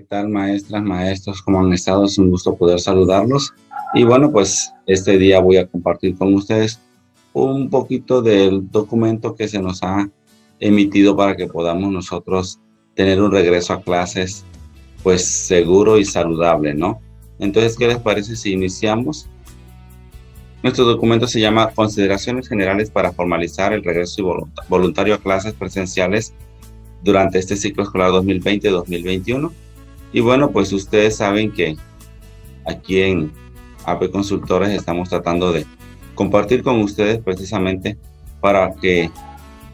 tal, maestras, maestros? ¿Cómo han estado? Es un gusto poder saludarlos. Y bueno, pues este día voy a compartir con ustedes un poquito del documento que se nos ha emitido para que podamos nosotros tener un regreso a clases, pues seguro y saludable, ¿no? Entonces, ¿qué les parece si iniciamos? Nuestro documento se llama Consideraciones Generales para formalizar el regreso voluntario a clases presenciales durante este ciclo escolar 2020-2021. Y bueno, pues ustedes saben que aquí en AP Consultores estamos tratando de compartir con ustedes precisamente para que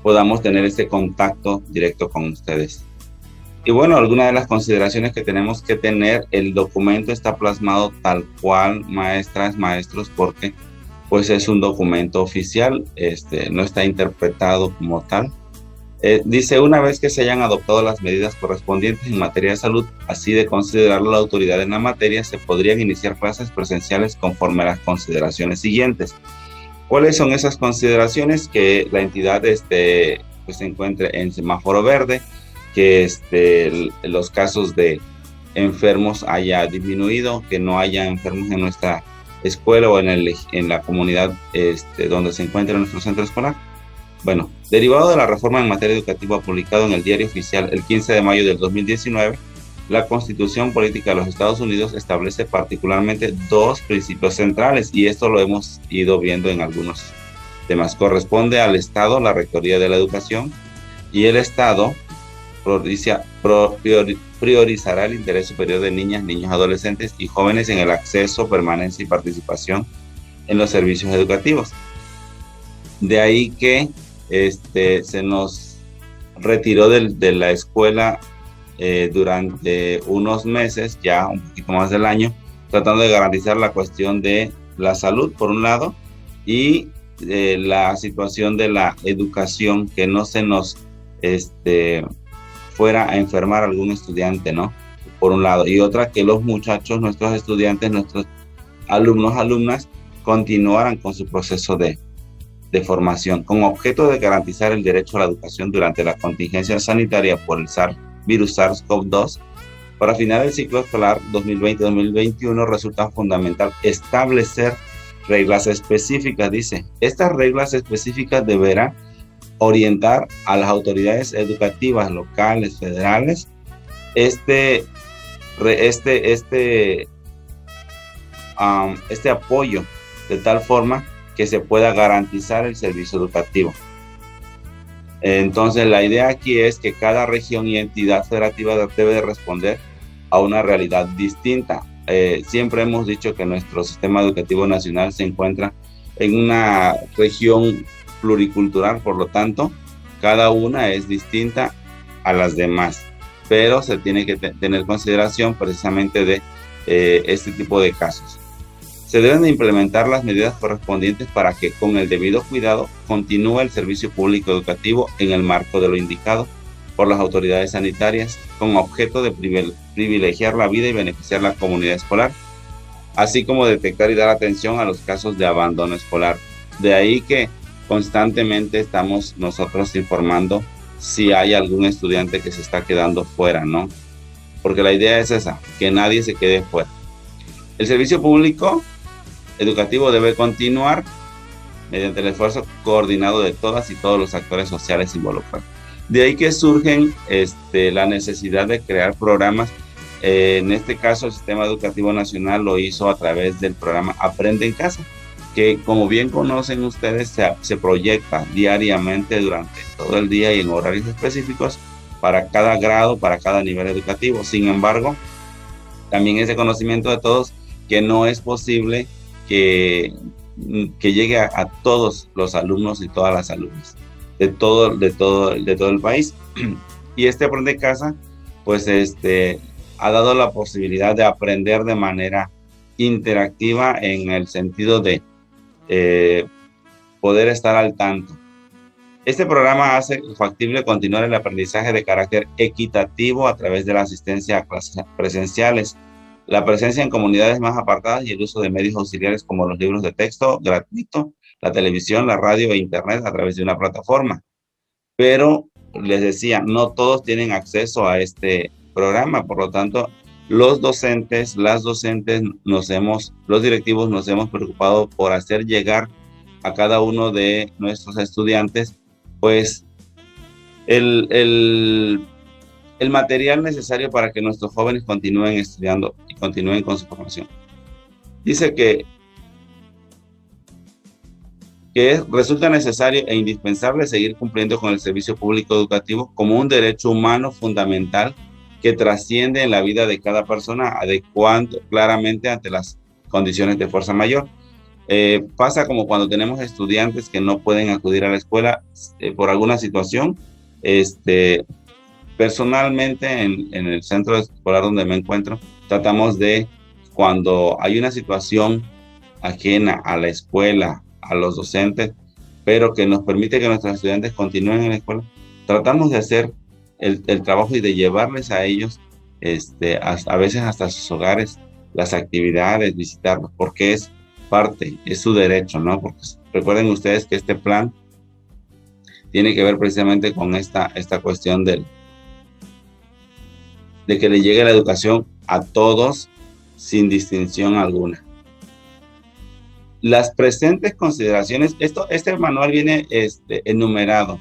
podamos tener este contacto directo con ustedes. Y bueno, algunas de las consideraciones que tenemos que tener, el documento está plasmado tal cual, maestras, maestros, porque pues es un documento oficial, no está interpretado como tal. Dice, una vez que se hayan adoptado las medidas correspondientes en materia de salud, así de considerarlo la autoridad en la materia, se podrían iniciar clases presenciales conforme a las consideraciones siguientes. ¿Cuáles son esas consideraciones? Que la entidad pues se encuentre en semáforo verde, que los casos de enfermos haya disminuido, que no haya enfermos en nuestra escuela o en la comunidad donde se encuentra nuestro centro escolar. Bueno, derivado de la reforma en materia educativa publicado en el Diario Oficial el 15 de mayo del 2019, la Constitución Política de los Estados Unidos establece particularmente dos principios centrales, y esto lo hemos ido viendo en algunos temas. Corresponde al Estado la rectoría de la educación, y el Estado priorizará el interés superior de niñas, niños, adolescentes y jóvenes en el acceso, permanencia y participación en los servicios educativos. De ahí que se nos retiró de la escuela durante unos meses, ya un poquito más del año, tratando de garantizar la cuestión de la salud, por un lado, y la situación de la educación, que no se nos fuera a enfermar algún estudiante, ¿no? Por un lado. Y otra, que los muchachos, nuestros estudiantes, nuestros alumnos, alumnas, continuaran con su proceso de formación, con objeto de garantizar el derecho a la educación durante la contingencia sanitaria por el virus SARS-CoV-2. Para finalizar el ciclo escolar 2020-2021 resulta fundamental establecer reglas específicas, dice. Estas reglas específicas deberán orientar a las autoridades educativas locales, federales, este apoyo, de tal forma que se pueda garantizar el servicio educativo. Entonces, la idea aquí es que cada región y entidad federativa debe de responder a una realidad distinta. Siempre hemos dicho que nuestro sistema educativo nacional se encuentra en una región pluricultural, por lo tanto, cada una es distinta a las demás, pero se tiene que tener consideración precisamente de este tipo de casos. Se deben de implementar las medidas correspondientes para que, con el debido cuidado, continúe el servicio público educativo en el marco de lo indicado por las autoridades sanitarias, con objeto de privilegiar la vida y beneficiar la comunidad escolar, así como detectar y dar atención a los casos de abandono escolar. De ahí que constantemente estamos nosotros informando si hay algún estudiante que se está quedando fuera, ¿no? Porque la idea es esa, que nadie se quede fuera. El servicio público educativo debe continuar mediante el esfuerzo coordinado de todas y todos los actores sociales involucrados. De ahí que surgen la necesidad de crear programas. En este caso, el Sistema Educativo Nacional lo hizo a través del programa Aprende en Casa, que, como bien conocen ustedes, se proyecta diariamente durante todo el día y en horarios específicos para cada grado, para cada nivel educativo. Sin embargo, también es de conocimiento de todos que no es posible que llegue a todos los alumnos y todas las alumnas de todo el país. Y Aprende en Casa, pues ha dado la posibilidad de aprender de manera interactiva, en el sentido de poder estar al tanto. Este programa hace factible continuar el aprendizaje de carácter equitativo a través de la asistencia a clases presenciales, la presencia en comunidades más apartadas y el uso de medios auxiliares como los libros de texto gratuito, la televisión, la radio e internet a través de una plataforma. Pero les decía, no todos tienen acceso a este programa, por lo tanto, los docentes, las docentes los directivos nos hemos preocupado por hacer llegar a cada uno de nuestros estudiantes, pues, el, el, el material necesario para que nuestros jóvenes continúen estudiando y continúen con su formación. Dice que resulta necesario e indispensable seguir cumpliendo con el servicio público educativo como un derecho humano fundamental que trasciende en la vida de cada persona, adecuando claramente ante las condiciones de fuerza mayor. Pasa como cuando tenemos estudiantes que no pueden acudir a la escuela por alguna situación. Personalmente, en el centro escolar donde me encuentro, tratamos de, cuando hay una situación ajena a la escuela, a los docentes, pero que nos permite que nuestros estudiantes continúen en la escuela, tratamos de hacer el trabajo y de llevarles a ellos, a veces hasta sus hogares, las actividades, visitarlos, porque es parte, es su derecho, ¿no? Porque recuerden ustedes que este plan tiene que ver precisamente con esta cuestión de que le llegue la educación a todos sin distinción alguna. Las presentes consideraciones, este manual viene enumerado,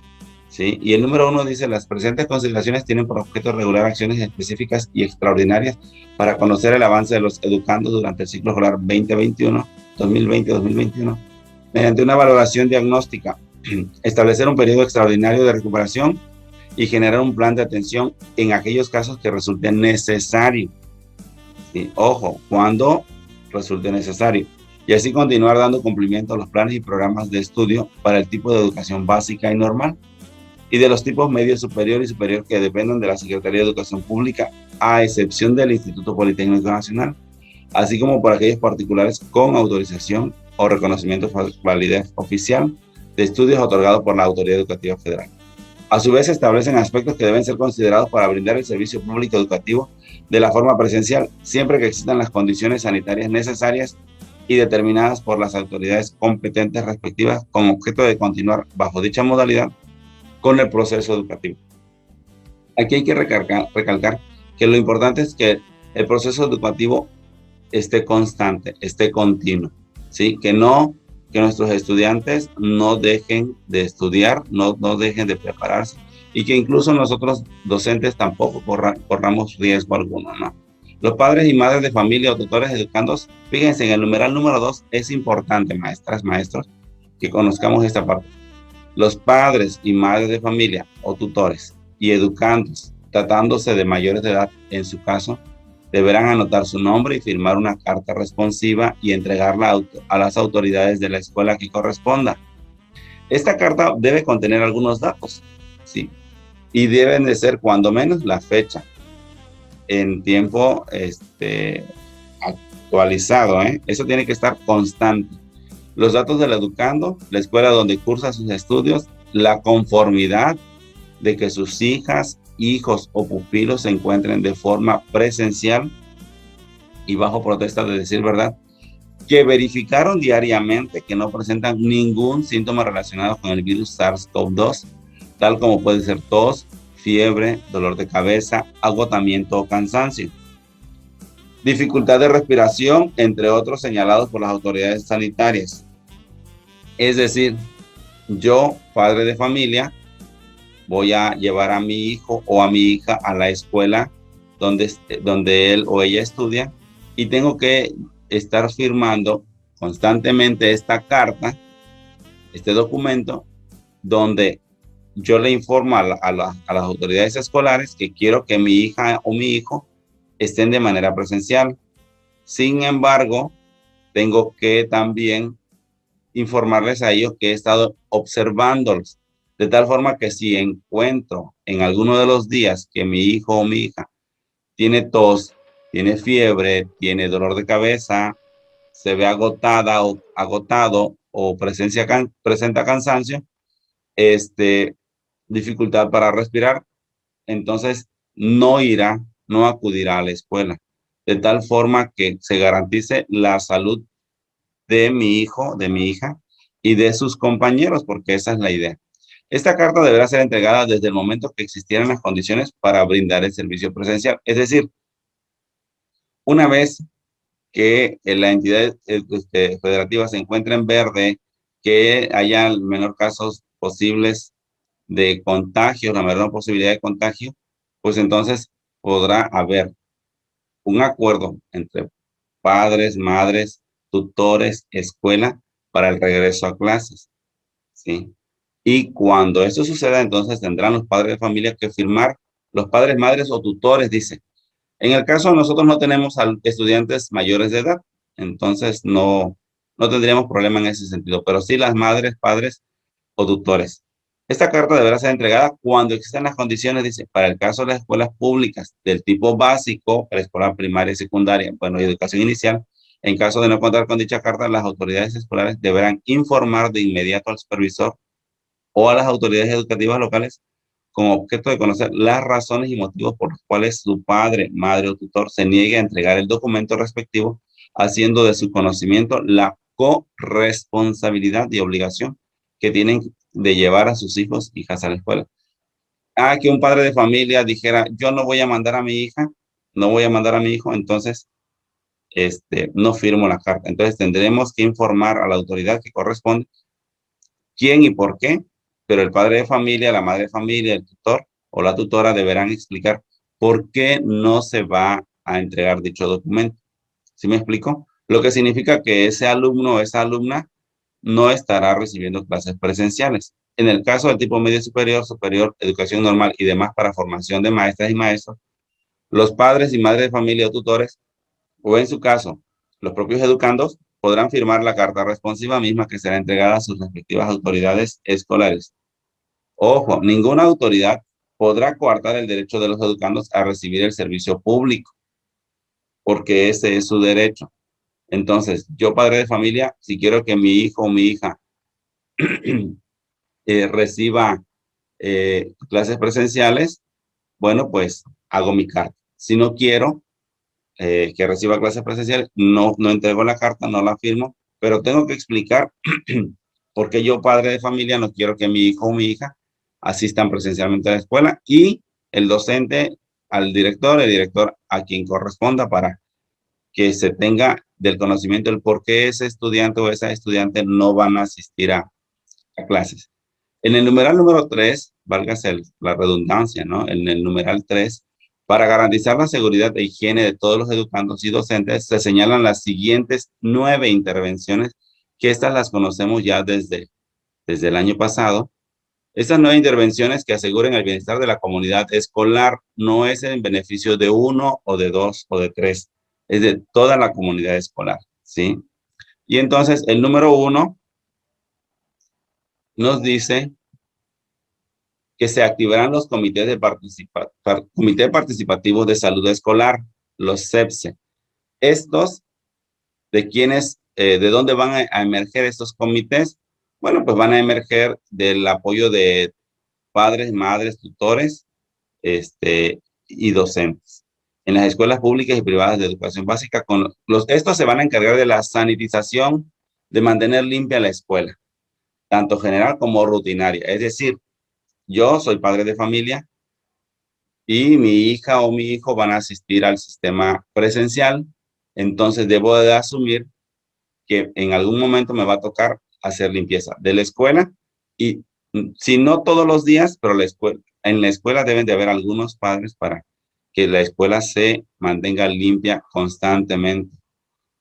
¿sí? Y el número 1 dice: las presentes consideraciones tienen por objeto regular acciones específicas y extraordinarias para conocer el avance de los educandos durante el ciclo escolar 2021, 2020-2021, mediante una valoración diagnóstica, establecer un periodo extraordinario de recuperación y generar un plan de atención en aquellos casos que resulte necesario. ¿Sí? Ojo, cuando resulte necesario. Y así continuar dando cumplimiento a los planes y programas de estudio para el tipo de educación básica y normal y de los tipos medio, superior y superior que dependen de la Secretaría de Educación Pública, a excepción del Instituto Politécnico Nacional, así como por aquellos particulares con autorización o reconocimiento de validez oficial de estudios otorgados por la Autoridad Educativa Federal. A su vez, se establecen aspectos que deben ser considerados para brindar el servicio público educativo de la forma presencial, siempre que existan las condiciones sanitarias necesarias y determinadas por las autoridades competentes respectivas, con objeto de continuar bajo dicha modalidad con el proceso educativo. Aquí hay que recalcar que lo importante es que el proceso educativo esté constante, esté continuo, ¿sí? Que nuestros estudiantes no dejen de estudiar, no dejen de prepararse, y que incluso nosotros docentes tampoco corramos riesgo alguno, ¿no? Los padres y madres de familia o tutores educandos, fíjense, en el numeral número 2 es importante, maestras, maestros, que conozcamos esta parte. Los padres y madres de familia o tutores y educandos, tratándose de mayores de edad en su caso, deberán anotar su nombre y firmar una carta responsiva y entregarla a las autoridades de la escuela que corresponda. Esta carta debe contener algunos datos, ¿sí? Y deben de ser cuando menos la fecha en tiempo actualizado, ¿eh? Eso tiene que estar constante. Los datos del educando, la escuela donde cursa sus estudios, la conformidad de que sus hijas, hijos o pupilos se encuentren de forma presencial y bajo protesta de decir verdad, que verificaron diariamente que no presentan ningún síntoma relacionado con el virus SARS-CoV-2, tal como puede ser tos, fiebre, dolor de cabeza, agotamiento o cansancio, dificultad de respiración, entre otros señalados por las autoridades sanitarias. Es decir, yo, padre de familia, voy a llevar a mi hijo o a mi hija a la escuela donde él o ella estudia, y tengo que estar firmando constantemente esta carta, este documento, donde yo le informo a las autoridades escolares que quiero que mi hija o mi hijo estén de manera presencial. Sin embargo, tengo que también informarles a ellos que he estado observándolos, de tal forma que si encuentro en alguno de los días que mi hijo o mi hija tiene tos, tiene fiebre, tiene dolor de cabeza, se ve agotada o agotado o presenta cansancio, dificultad para respirar, entonces no acudirá a la escuela, de tal forma que se garantice la salud de mi hijo, de mi hija y de sus compañeros, porque esa es la idea. Esta carta deberá ser entregada desde el momento que existieran las condiciones para brindar el servicio presencial. Es decir, Una vez que la entidad federativa se encuentre en verde, que haya el menor casos posibles de contagio, la menor posibilidad de contagio, pues entonces podrá haber un acuerdo entre padres, madres, tutores, escuela para el regreso a clases, ¿sí? Y cuando esto suceda, entonces tendrán los padres de familia que firmar, los padres, madres o tutores, dice. En el caso, nosotros no tenemos estudiantes mayores de edad, entonces no tendríamos problema en ese sentido, pero sí las madres, padres o tutores. Esta carta deberá ser entregada cuando existan las condiciones, dice, para el caso de las escuelas públicas del tipo básico, preescolar, primaria y secundaria, bueno, y educación inicial. En caso de no contar con dicha carta, las autoridades escolares deberán informar de inmediato al supervisor o a las autoridades educativas locales con objeto de conocer las razones y motivos por los cuales su padre, madre o tutor se niegue a entregar el documento respectivo, haciendo de su conocimiento la corresponsabilidad y obligación que tienen de llevar a sus hijos, hijas a la escuela. Que un padre de familia dijera, yo no voy a mandar a mi hija, no voy a mandar a mi hijo, entonces no firmo la carta. Entonces tendremos que informar a la autoridad que corresponde quién y por qué, pero el padre de familia, la madre de familia, el tutor o la tutora deberán explicar por qué no se va a entregar dicho documento. ¿Sí me explico? Lo que significa que ese alumno o esa alumna no estará recibiendo clases presenciales. En el caso del tipo medio superior, superior, educación normal y demás para formación de maestras y maestros, los padres y madres de familia o tutores, o en su caso, los propios educandos, podrán firmar la carta responsiva misma que será entregada a sus respectivas autoridades escolares. Ojo, ninguna autoridad podrá coartar el derecho de los educandos a recibir el servicio público, porque ese es su derecho. Entonces, yo, padre de familia, si quiero que mi hijo o mi hija reciba clases presenciales, bueno, pues hago mi carta. Si no quiero que reciba clases presenciales, no entrego la carta, no la firmo, pero tengo que explicar por qué yo, padre de familia, no quiero que mi hijo o mi hija asistan presencialmente a la escuela y el docente al director, el director a quien corresponda para que se tenga del conocimiento el por qué ese estudiante o esa estudiante no van a asistir a clases. En el numeral número 3, válgase la redundancia, ¿no? En el numeral 3, para garantizar la seguridad e higiene de todos los educandos y docentes, se señalan las siguientes 9 intervenciones, que estas las conocemos ya desde el año pasado. Estas 9 intervenciones que aseguren el bienestar de la comunidad escolar no es en beneficio de uno o de dos o de tres, es de toda la comunidad escolar, ¿sí? Y entonces el número 1 nos dice que se activarán los comités comité participativos de salud escolar, los CEPSE. Estos, ¿de quiénes, de dónde van a emerger estos comités? Bueno, pues van a emerger del apoyo de padres, madres, tutores, y docentes. En las escuelas públicas y privadas de educación básica, estos se van a encargar de la sanitización, de mantener limpia la escuela, tanto general como rutinaria. Es decir, yo soy padre de familia, y mi hija o mi hijo van a asistir al sistema presencial, entonces debo de asumir que en algún momento me va a tocar hacer limpieza de la escuela y si no todos los días, pero en la escuela deben de haber algunos padres para que la escuela se mantenga limpia constantemente,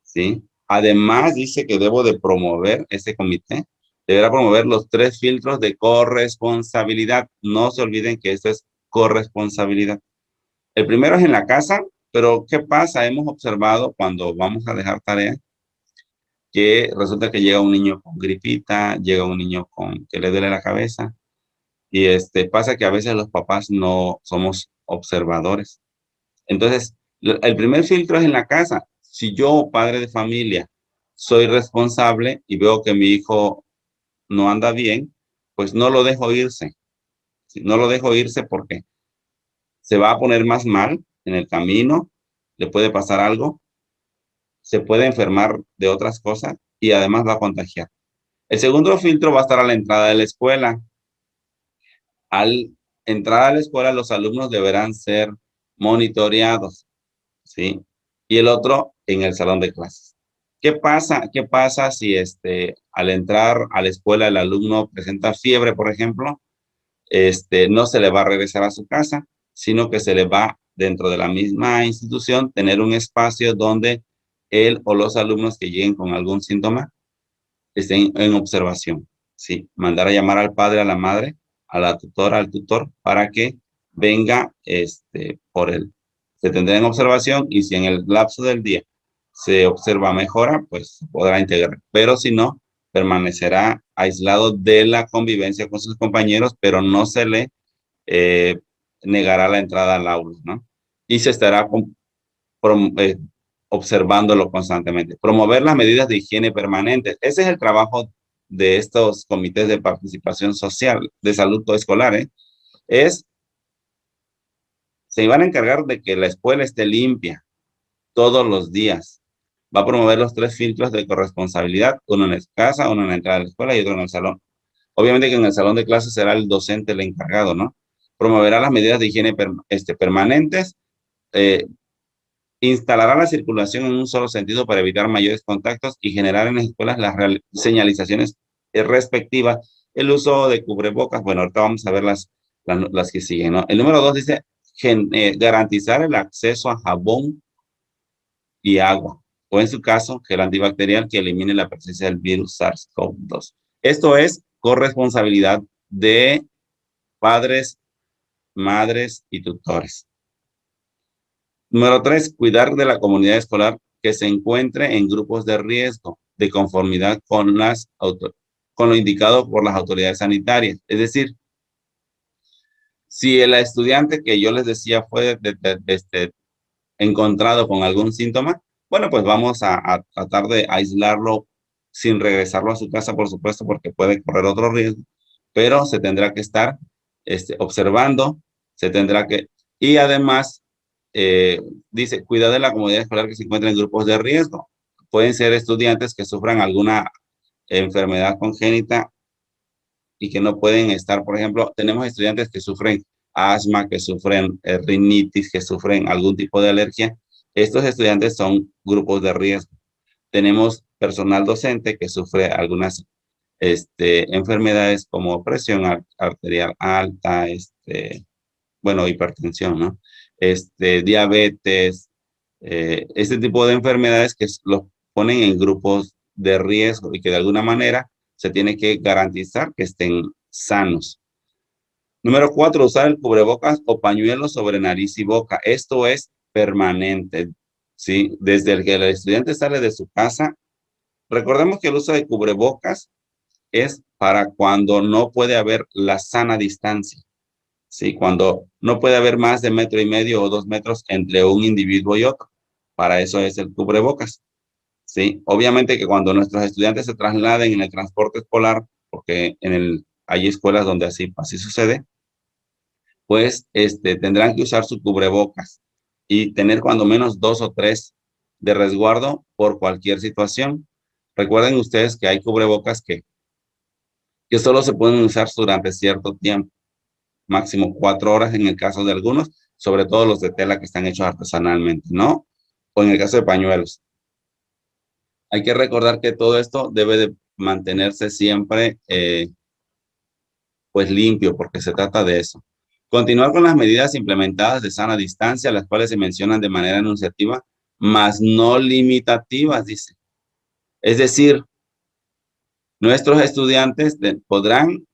¿sí? Además, dice que debo de promover, este comité deberá promover los 3 filtros de corresponsabilidad. No se olviden que esto es corresponsabilidad. El primero es en la casa, pero ¿qué pasa? Hemos observado cuando vamos a dejar tarea que resulta que llega un niño con gripita, llega un niño con que le duele la cabeza y pasa que a veces los papás no somos observadores. Entonces, el primer filtro es en la casa. Si yo, padre de familia, soy responsable y veo que mi hijo no anda bien, pues no lo dejo irse. No lo dejo irse porque se va a poner más mal en el camino, le puede pasar algo, se puede enfermar de otras cosas y además va a contagiar. El segundo filtro va a estar a la entrada de la escuela. Al entrar a la escuela, los alumnos deberán ser monitoreados, ¿sí? y el otro en el salón de clases. ¿Qué pasa? ¿Qué pasa si al entrar a la escuela el alumno presenta fiebre, por ejemplo? No se le va a regresar a su casa, sino que se le va dentro de la misma institución tener un espacio donde él o los alumnos que lleguen con algún síntoma estén en observación. Sí, mandar a llamar al padre, a la madre, a la tutora, al tutor, para que venga por él. Se tendrá en observación y si en el lapso del día se observa mejora, pues se podrá integrar. Pero si no, permanecerá aislado de la convivencia con sus compañeros, pero no se le eh, negará la entrada al aula, ¿no? Y se estará observándolo constantemente. Promover las medidas de higiene permanentes. Ese es el trabajo de estos comités de participación social de salud escolar, ¿eh? Se van a encargar de que la escuela esté limpia todos los días. Va a promover los 3 filtros de corresponsabilidad, uno en la casa, uno en la entrada de la escuela y otro en el salón. Obviamente que en el salón de clases será el docente el encargado, ¿no? Promoverá las medidas de higiene permanentes, eh, instalará la circulación en un solo sentido para evitar mayores contactos y generar en las escuelas las señalizaciones respectivas. El uso de cubrebocas, bueno, ahorita vamos a ver las que siguen, ¿no? El número 2 dice garantizar el acceso a jabón y agua, o en su caso, gel antibacterial que elimine la presencia del virus SARS-CoV-2. Esto es corresponsabilidad de padres, madres y tutores. Número 3, cuidar de la comunidad escolar que se encuentre en grupos de riesgo de conformidad con lo indicado por las autoridades sanitarias. Es decir, si el estudiante que yo les decía fue encontrado con algún síntoma, bueno, pues vamos a tratar de aislarlo sin regresarlo a su casa, por supuesto, porque puede correr otro riesgo, pero se tendrá que estar observando, se tendrá que, y además, dice, cuidar de la comunidad escolar que se encuentra en grupos de riesgo. Pueden ser estudiantes que sufran alguna enfermedad congénita y que no pueden estar, por ejemplo, tenemos estudiantes que sufren asma, que sufren rinitis, que sufren algún tipo de alergia. Estos estudiantes son grupos de riesgo. Tenemos personal docente que sufre algunas enfermedades como presión arterial alta, bueno, hipertensión, ¿no? Diabetes, este tipo de enfermedades que los ponen en grupos de riesgo y que de alguna manera se tiene que garantizar que estén sanos. Número 4, usar el cubrebocas o pañuelo sobre nariz y boca. Esto es permanente, ¿sí? Desde el que el estudiante sale de su casa. Recordemos que el uso de cubrebocas es para cuando no puede haber la sana distancia, ¿sí? Cuando no puede haber más de 1,5 metros o 2 metros entre un individuo y otro. Para eso es el cubrebocas, ¿sí? Obviamente que cuando nuestros estudiantes se trasladen en el transporte escolar, porque hay escuelas donde así sucede, pues tendrán que usar su cubrebocas y tener cuando menos 2 o 3 de resguardo por cualquier situación. Recuerden ustedes que hay cubrebocas que solo se pueden usar durante cierto tiempo, máximo 4 horas en el caso de algunos, sobre todo los de tela que están hechos artesanalmente, ¿no? O en el caso de pañuelos. Hay que recordar que todo esto debe de mantenerse siempre pues limpio, porque se trata de eso. Continuar con las medidas implementadas de sana distancia, las cuales se mencionan de manera enunciativa, mas no limitativas, dice. Es decir, nuestros estudiantes podrán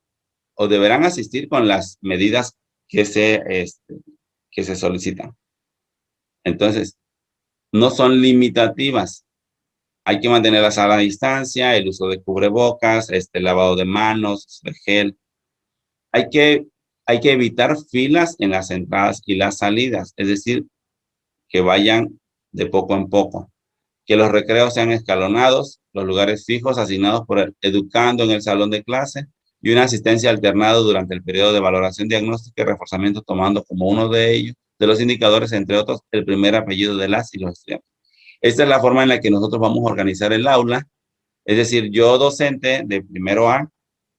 o deberán asistir con las medidas que se solicitan. Entonces, no son limitativas. Hay que mantener la sana distancia, el uso de cubrebocas, lavado de manos, de gel. Hay que, hay que evitar filas en las entradas y las salidas, es decir, que vayan de poco en poco. Que los recreos sean escalonados, los lugares fijos asignados por el educando en el salón de clase y una asistencia alternada durante el periodo de valoración diagnóstica y reforzamiento, tomando como uno de ellos, de los indicadores, entre otros, el primer apellido de las y los estudiantes. Esta es la forma en la que nosotros vamos a organizar el aula. Es decir, yo docente de primero A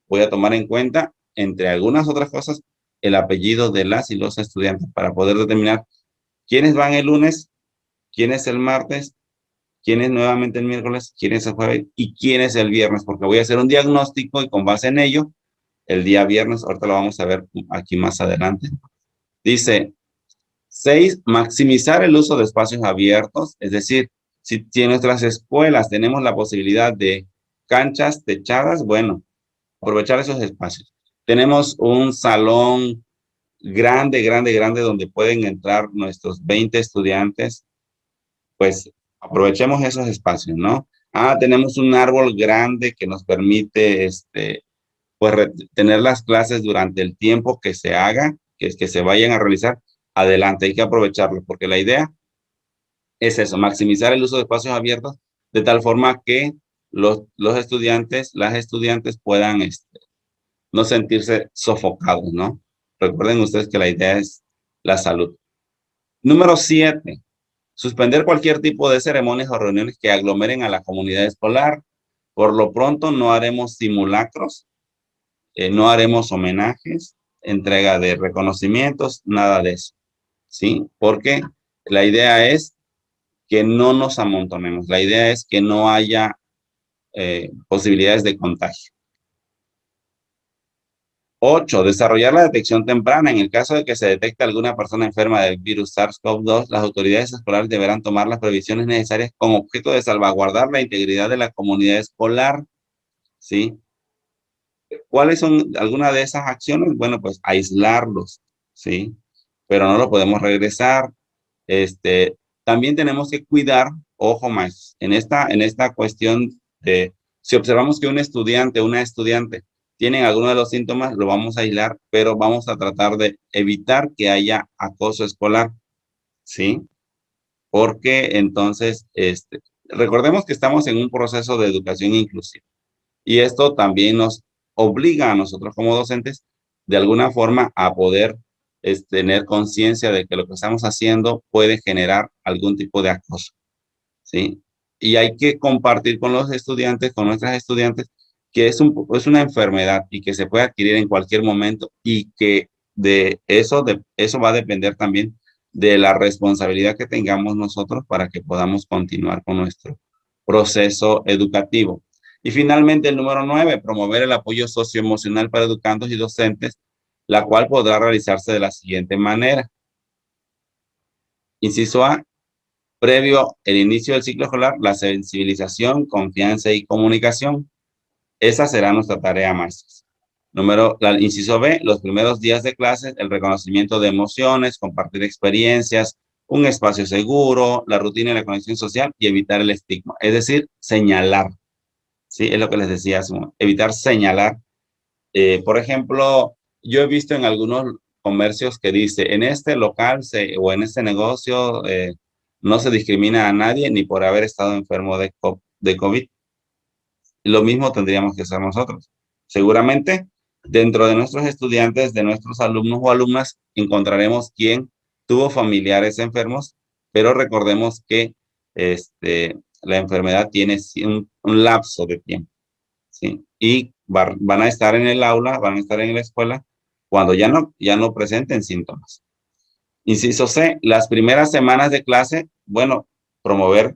voy a tomar en cuenta, entre algunas otras cosas, el apellido de las y los estudiantes para poder determinar quiénes van el lunes quién es el martes, quién es nuevamente el miércoles, quién es el jueves y quién es el viernes, porque voy a hacer un diagnóstico y con base en ello, el día viernes, ahorita lo vamos a ver aquí más adelante, dice 6, maximizar el uso de espacios abiertos, es decir, si en nuestras escuelas tenemos la posibilidad de canchas techadas, bueno, aprovechar esos espacios. Tenemos un salón grande, grande, grande donde pueden entrar nuestros 20 estudiantes, pues aprovechemos esos espacios, ¿no? Tenemos un árbol grande que nos permite, pues tener las clases durante el tiempo que se haga, que se vayan a realizar, adelante, hay que aprovecharlo, porque la idea es eso, maximizar el uso de espacios abiertos de tal forma que los estudiantes, las estudiantes puedan no sentirse sofocados, ¿no? Recuerden ustedes que la idea es la salud. Número 7, suspender cualquier tipo de ceremonias o reuniones que aglomeren a la comunidad escolar. Por lo pronto no haremos simulacros, no haremos homenajes, entrega de reconocimientos, nada de eso, ¿sí? Porque la idea es que no nos amontonemos, la idea es que no haya posibilidades de contagio. 8, desarrollar la detección temprana. En el caso de que se detecte alguna persona enferma del virus SARS-CoV-2, las autoridades escolares deberán tomar las previsiones necesarias con objeto de salvaguardar la integridad de la comunidad escolar, ¿sí? ¿Cuáles son algunas de esas acciones? Bueno, pues aislarlos, ¿sí? Pero no lo podemos regresar. También tenemos que cuidar, ojo más, en esta cuestión de, si observamos que un estudiante o una estudiante tienen alguno de los síntomas, lo vamos a aislar, pero vamos a tratar de evitar que haya acoso escolar, ¿sí? Porque entonces, recordemos que estamos en un proceso de educación inclusiva. Y esto también nos obliga a nosotros como docentes, de alguna forma, a poder tener conciencia de que lo que estamos haciendo puede generar algún tipo de acoso, ¿sí? Y hay que compartir con los estudiantes, con nuestras estudiantes, que es una enfermedad y que se puede adquirir en cualquier momento y que de eso va a depender también de la responsabilidad que tengamos nosotros para que podamos continuar con nuestro proceso educativo. Y finalmente, el número 9, promover el apoyo socioemocional para educandos y docentes, la cual podrá realizarse de la siguiente manera. Inciso A, previo el inicio del ciclo escolar, la sensibilización, confianza y comunicación. Esa será nuestra tarea, maestros. Inciso B, los primeros días de clases, el reconocimiento de emociones, compartir experiencias, un espacio seguro, la rutina y la conexión social y evitar el estigma. Es decir, señalar. Sí, es lo que les decía, evitar señalar. Por ejemplo, yo he visto en algunos comercios que dice, en este local o en este negocio no se discrimina a nadie ni por haber estado enfermo de COVID. Lo mismo tendríamos que hacer nosotros. Seguramente, dentro de nuestros estudiantes, de nuestros alumnos o alumnas, encontraremos quien tuvo familiares enfermos, pero recordemos que la enfermedad tiene un lapso de tiempo, ¿sí? Y van a estar en el aula, van a estar en la escuela cuando ya no presenten síntomas. Inciso C, las primeras semanas de clase, bueno, promover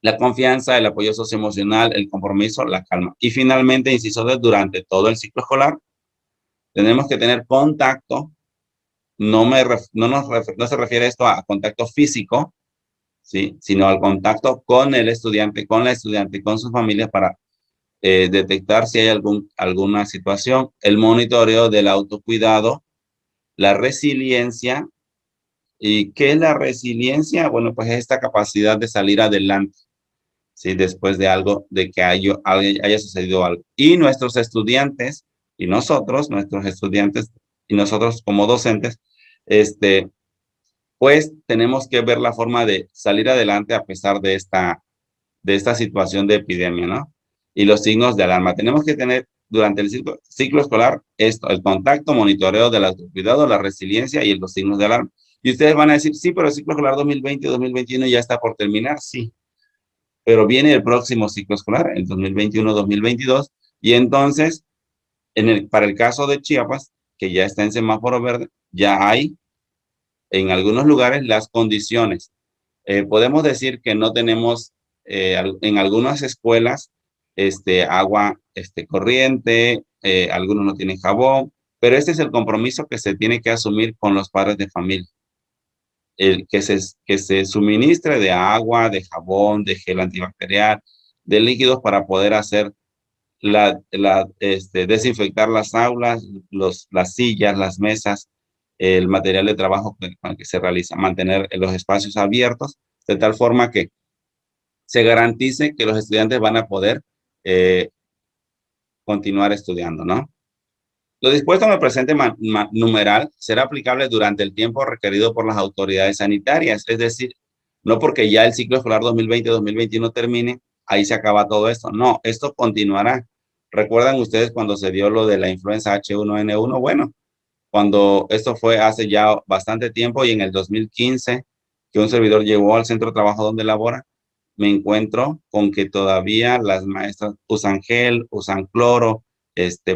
la confianza, el apoyo socioemocional, el compromiso, la calma. Y finalmente, inciso D, durante todo el ciclo escolar, tenemos que tener contacto, no se refiere esto a contacto físico, ¿sí? Sino al contacto con el estudiante, con la estudiante y con sus familias para detectar si hay alguna situación, el monitoreo del autocuidado, la resiliencia. ¿Y qué es la resiliencia? Bueno, pues es esta capacidad de salir adelante, ¿sí? Después de algo, de que haya sucedido algo. Y nuestros estudiantes y nosotros, nuestros estudiantes y nosotros como docentes, pues tenemos que ver la forma de salir adelante a pesar de esta situación de epidemia, ¿no? Y los signos de alarma. Tenemos que tener durante el ciclo escolar esto, el contacto, monitoreo del autocuidado, la resiliencia y los signos de alarma. Y ustedes van a decir, sí, pero el ciclo escolar 2020-2021 ya está por terminar, sí. Pero viene el próximo ciclo escolar, el 2021-2022, y entonces, para el caso de Chiapas, que ya está en semáforo verde, ya hay en algunos lugares las condiciones Podemos decir que no tenemos en algunas escuelas agua corriente, algunos no tienen jabón, pero este es el compromiso que se tiene que asumir con los padres de familia. El que se suministre de agua, de jabón, de gel antibacterial, de líquidos para poder hacer desinfectar las aulas, las sillas, las mesas, el material de trabajo con el que se realiza, mantener los espacios abiertos, de tal forma que se garantice que los estudiantes van a poder eh, continuar estudiando, ¿no? Lo dispuesto en el presente numeral será aplicable durante el tiempo requerido por las autoridades sanitarias, es decir, no porque ya el ciclo escolar 2020-2021 termine, ahí se acaba todo esto. No, esto continuará. ¿Recuerdan ustedes cuando se dio lo de la influenza H1N1? Bueno, cuando esto fue hace ya bastante tiempo y en el 2015, que un servidor llegó al centro de trabajo donde labora, me encuentro con que todavía las maestras usan gel, usan cloro,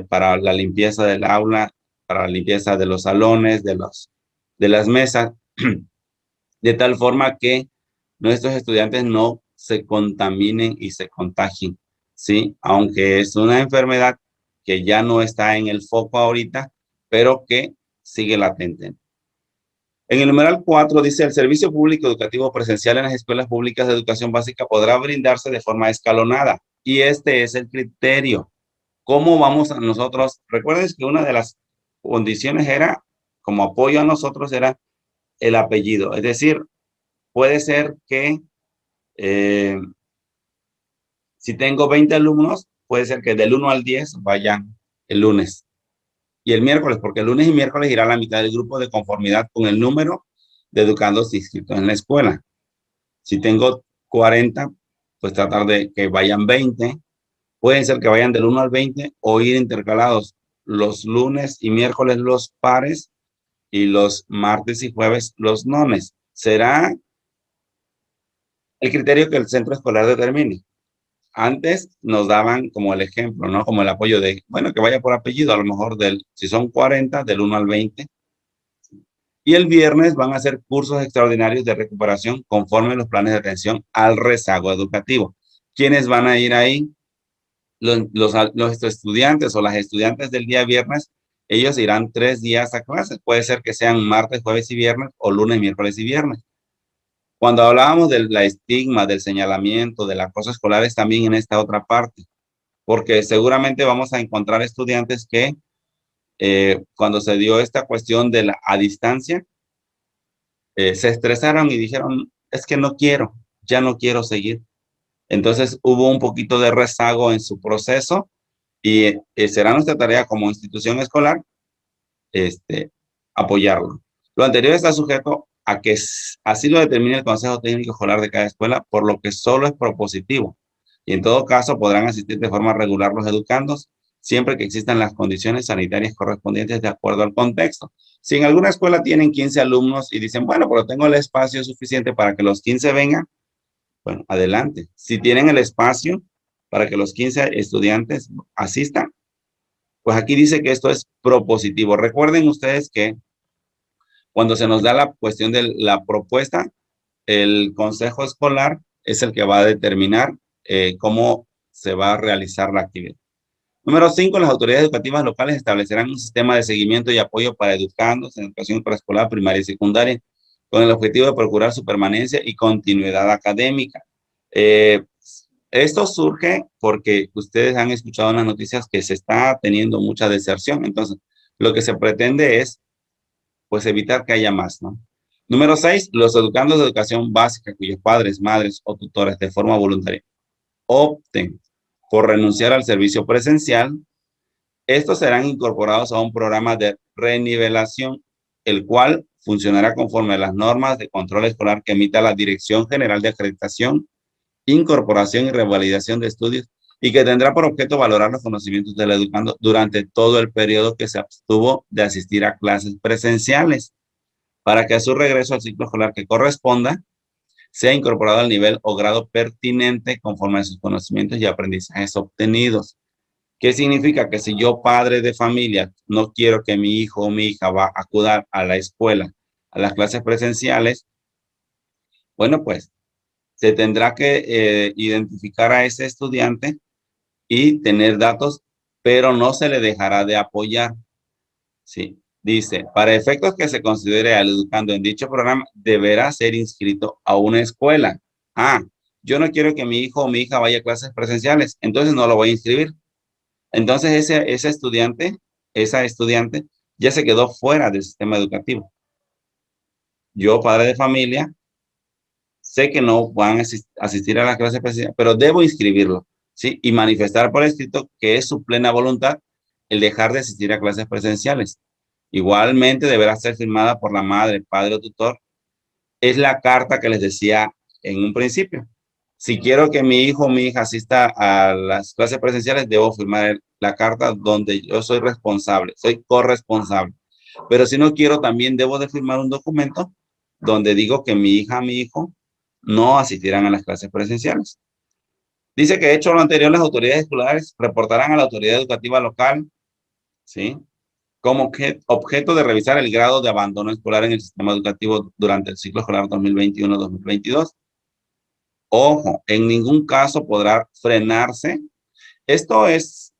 para la limpieza del aula, para la limpieza de los salones, de las mesas, de tal forma que nuestros estudiantes no se contaminen y se contagien, ¿sí? Aunque es una enfermedad que ya no está en el foco ahorita, pero que sigue latente. En el numeral 4 dice, el servicio público educativo presencial en las escuelas públicas de educación básica podrá brindarse de forma escalonada. Y este es el criterio. ¿Cómo vamos a nosotros? Recuerden que una de las condiciones era, como apoyo a nosotros, era el apellido. Es decir, puede ser que eh, si tengo 20 alumnos, puede ser que del 1 al 10 vayan el lunes y el miércoles, porque el lunes y miércoles irá la mitad del grupo de conformidad con el número de educandos inscritos en la escuela. Si tengo 40, pues tratar de que vayan 20. Pueden ser que vayan del 1 al 20 o ir intercalados los lunes y miércoles los pares y los martes y jueves los nones. Será el criterio que el centro escolar determine. Antes nos daban como el ejemplo, ¿no? Como el apoyo de, bueno, que vaya por apellido, a lo mejor si son 40, del 1 al 20. Y el viernes van a hacer cursos extraordinarios de recuperación conforme los planes de atención al rezago educativo. ¿Quiénes van a ir ahí? Los estudiantes o las estudiantes del día viernes, ellos irán 3 días a clases. Puede ser que sean martes, jueves y viernes o lunes, miércoles y viernes. Cuando hablábamos del estigma, del señalamiento, del acoso escolar, es también en esta otra parte, porque seguramente vamos a encontrar estudiantes que cuando se dio esta cuestión de la a distancia, se estresaron y dijeron, es que no quiero, ya no quiero seguir. Entonces hubo un poquito de rezago en su proceso y será nuestra tarea como institución escolar apoyarlo. Lo anterior está sujeto a que así lo determine el Consejo Técnico Escolar de cada escuela, por lo que solo es propositivo. Y en todo caso podrán asistir de forma regular los educandos, siempre que existan las condiciones sanitarias correspondientes de acuerdo al contexto. Si en alguna escuela tienen 15 alumnos y dicen, bueno, pero tengo el espacio suficiente para que los 15 vengan, bueno, adelante. Si tienen el espacio para que los 15 estudiantes asistan, pues aquí dice que esto es propositivo. Recuerden ustedes que cuando se nos da la cuestión de la propuesta, el consejo escolar es el que va a determinar cómo se va a realizar la actividad. Número 5, las autoridades educativas locales establecerán un sistema de seguimiento y apoyo para educandos en educación preescolar, primaria y secundaria, con el objetivo de procurar su permanencia y continuidad académica. Esto surge porque ustedes han escuchado en las noticias que se está teniendo mucha deserción. Entonces, lo que se pretende es pues evitar que haya más, ¿no? Número 6, los educandos de educación básica cuyos padres, madres o tutores de forma voluntaria opten por renunciar al servicio presencial, estos serán incorporados a un programa de renivelación, el cual funcionará conforme a las normas de control escolar que emita la Dirección General de Acreditación, Incorporación y Revalidación de Estudios y que tendrá por objeto valorar los conocimientos del educando durante todo el periodo que se abstuvo de asistir a clases presenciales, para que a su regreso al ciclo escolar que corresponda sea incorporado al nivel o grado pertinente conforme a sus conocimientos y aprendizajes obtenidos. ¿Qué significa? Que si yo, padre de familia, no quiero que mi hijo o mi hija va a acudir a la escuela, a las clases presenciales, Bueno, pues se tendrá que identificar a ese estudiante y tener datos, pero no se le dejará de apoyar. Sí, dice, para efectos que se considere al educando en dicho programa, deberá ser inscrito a una escuela. Ah, yo no quiero que mi hijo o mi hija vaya a clases presenciales, entonces no lo voy a inscribir. Entonces ese estudiante, esa estudiante, ya se quedó fuera del sistema educativo. Yo, padre de familia, sé que no van a asistir a las clases presenciales, pero debo inscribirlo, ¿sí? Y manifestar por escrito que es su plena voluntad el dejar de asistir a clases presenciales. Igualmente deberá ser firmada por la madre, padre o tutor. Es la carta que les decía en un principio. Si quiero que mi hijo o mi hija asista a las clases presenciales, debo firmar la carta donde yo soy responsable, soy corresponsable. Pero si no quiero, también debo de firmar un documento donde digo que mi hija, mi hijo no asistirán a las clases presenciales. Dice que hecho lo anterior, las autoridades escolares reportarán a la autoridad educativa local, ¿sí? Como objeto de revisar el grado de abandono escolar en el sistema educativo durante el ciclo escolar 2021-2022. Ojo, en ningún caso podrá frenarse. Esto es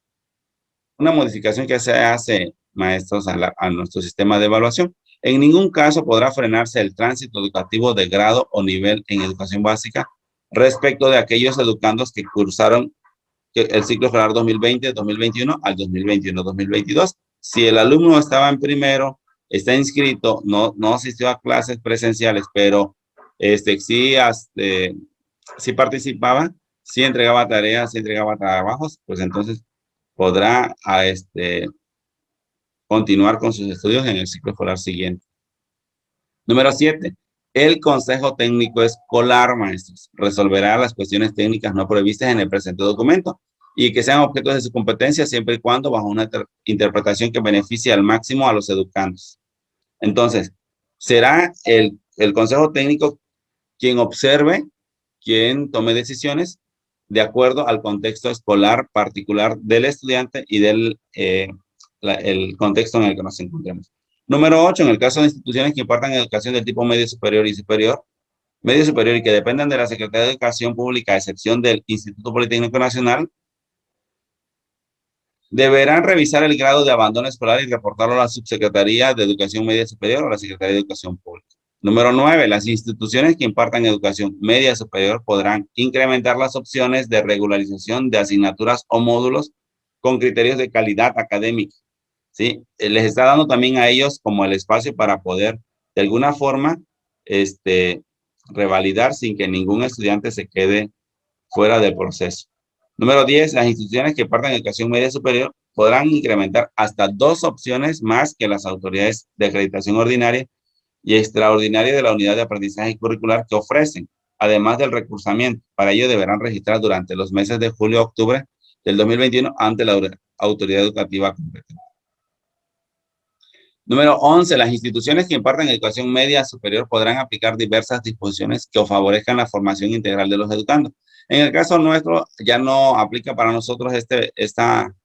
una modificación que se hace, maestros, a nuestro sistema de evaluación. En ningún caso podrá frenarse el tránsito educativo de grado o nivel en educación básica respecto de aquellos educandos que cursaron el ciclo escolar 2020-2021 al 2021-2022. Si el alumno estaba en primero, está inscrito, no asistió a clases presenciales, pero sí participaba, sí entregaba tareas, sí entregaba trabajos, pues entonces podrá continuar con sus estudios en el ciclo escolar siguiente. Número 7. El Consejo Técnico Escolar, maestros, resolverá las cuestiones técnicas no previstas en el presente documento y que sean objetos de su competencia siempre y cuando bajo una interpretación que beneficie al máximo a los educandos. Entonces, será el Consejo Técnico quien observe, quien tome decisiones de acuerdo al contexto escolar particular del estudiante y del el contexto en el que nos encontremos. Número 8, en el caso de instituciones que impartan educación del tipo medio superior y que dependan de la Secretaría de Educación Pública, a excepción del Instituto Politécnico Nacional, deberán revisar el grado de abandono escolar y reportarlo a la Subsecretaría de Educación Media Superior o a la Secretaría de Educación Pública. Número 9. Las instituciones que impartan educación media superior podrán incrementar las opciones de regularización de asignaturas o módulos con criterios de calidad académica. ¿Sí? Les está dando también a ellos como el espacio para poder, de alguna forma, revalidar sin que ningún estudiante se quede fuera del proceso. Número 10. Las instituciones que impartan educación media superior podrán incrementar hasta 2 opciones más que las autoridades de acreditación ordinaria y extraordinaria de la unidad de aprendizaje curricular que ofrecen, además del recursamiento. Para ello deberán registrar durante los meses de julio a octubre del 2021 ante la autoridad educativa competente. Número 11. Las instituciones que imparten educación media superior podrán aplicar diversas disposiciones que favorezcan la formación integral de los educandos. En el caso nuestro, ya no aplica para nosotros esta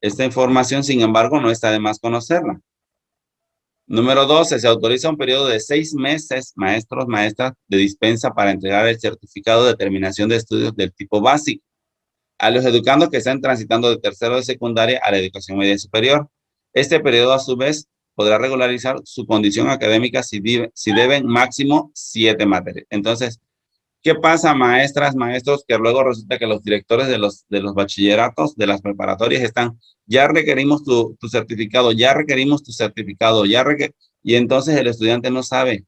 información, sin embargo, no está de más conocerla. Número 12. Se autoriza un periodo de 6 meses, maestros, maestras, de dispensa para entregar el certificado de terminación de estudios del tipo básico a los educandos que están transitando de tercero de secundaria a la educación media superior. Este periodo, a su vez, podrá regularizar su condición académica si deben máximo 7 materias. Entonces, ¿qué pasa, maestras, maestros? Que luego resulta que los directores de los bachilleratos, de las preparatorias, ya requerimos tu certificado, ya requerimos tu certificado, y entonces el estudiante no sabe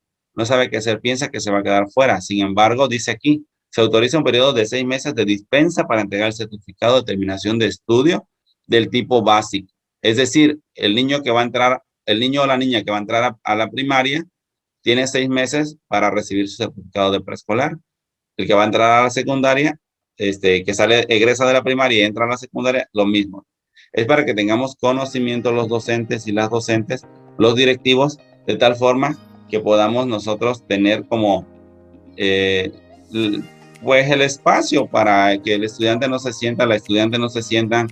qué hacer, piensa que se va a quedar fuera. Sin embargo, dice aquí, se autoriza un periodo de 6 meses de dispensa para entregar el certificado de terminación de estudio del tipo básico. Es decir, el niño o la niña que va a entrar a la primaria tiene 6 meses para recibir su certificado de preescolar. El que va a entrar a la secundaria, que egresa de la primaria y entra a la secundaria, lo mismo. Es para que tengamos conocimiento los docentes y las docentes, los directivos, de tal forma que podamos nosotros tener como pues el espacio para que el estudiante no se sienta, la estudiante no se sientan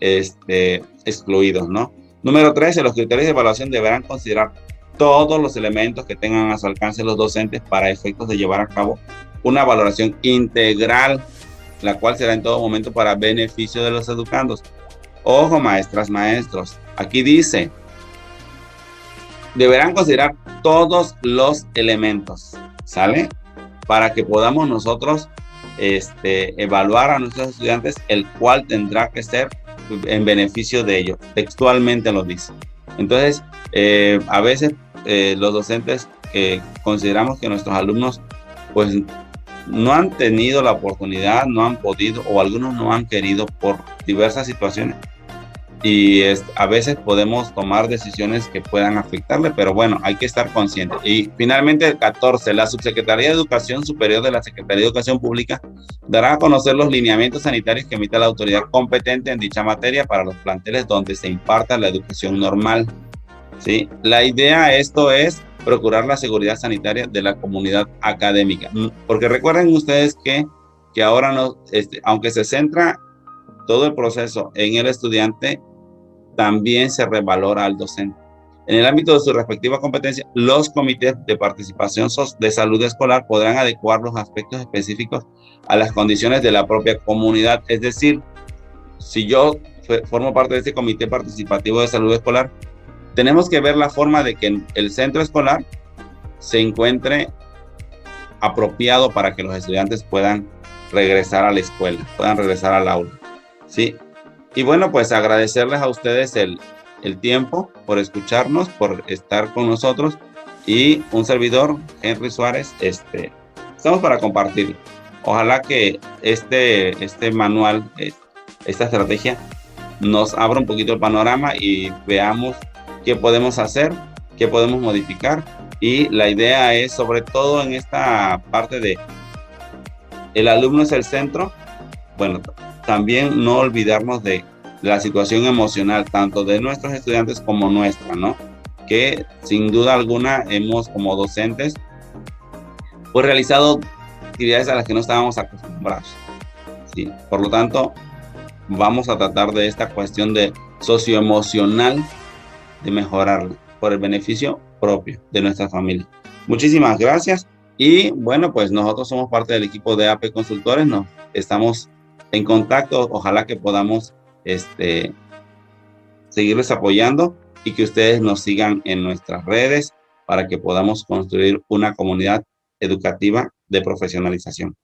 excluidos, ¿no? Número 13. Los criterios de evaluación deberán considerar todos los elementos que tengan a su alcance los docentes para efectos de llevar a cabo una valoración integral, la cual será en todo momento para beneficio de los educandos. Ojo, maestras, maestros, aquí dice, deberán considerar todos los elementos, ¿sale? Para que podamos nosotros evaluar a nuestros estudiantes, el cual tendrá que ser en beneficio de ellos. Textualmente lo dice. Entonces, a veces los docentes consideramos que nuestros alumnos pues no han tenido la oportunidad, no han podido, o algunos no han querido por diversas situaciones. Y a veces podemos tomar decisiones que puedan afectarle, pero bueno, hay que estar consciente. Y finalmente el 14, la Subsecretaría de Educación Superior de la Secretaría de Educación Pública dará a conocer los lineamientos sanitarios que emita la autoridad competente en dicha materia para los planteles donde se imparta la educación normal. ¿Sí? La idea de esto es procurar la seguridad sanitaria de la comunidad académica, porque recuerden ustedes que ahora no, aunque se centra todo el proceso en el estudiante, también se revalora al docente. En el ámbito de su respectiva competencia, los comités de participación de salud escolar podrán adecuar los aspectos específicos a las condiciones de la propia comunidad. Es decir, si yo formo parte de este comité participativo de salud escolar, tenemos que ver la forma de que el centro escolar se encuentre apropiado para que los estudiantes puedan regresar a la escuela, puedan regresar al aula. ¿Sí? Y bueno, pues agradecerles a ustedes el tiempo por escucharnos, por estar con nosotros, y un servidor, Henry Suárez, estamos para compartir. Ojalá que este manual, esta estrategia, nos abra un poquito el panorama y veamos qué podemos hacer, qué podemos modificar. Y la idea es, sobre todo en esta parte de el alumno es el centro, bueno, también no olvidarnos de la situación emocional, tanto de nuestros estudiantes como nuestra, ¿no? Que sin duda alguna hemos, como docentes, pues realizado actividades a las que no estábamos acostumbrados, ¿sí? Por lo tanto, vamos a tratar de esta cuestión de socioemocional, de mejorarla por el beneficio propio de nuestra familia. Muchísimas gracias. Y bueno, pues nosotros somos parte del equipo de AP Consultores, nos estamos en contacto, ojalá que podamos seguirles apoyando y que ustedes nos sigan en nuestras redes para que podamos construir una comunidad educativa de profesionalización.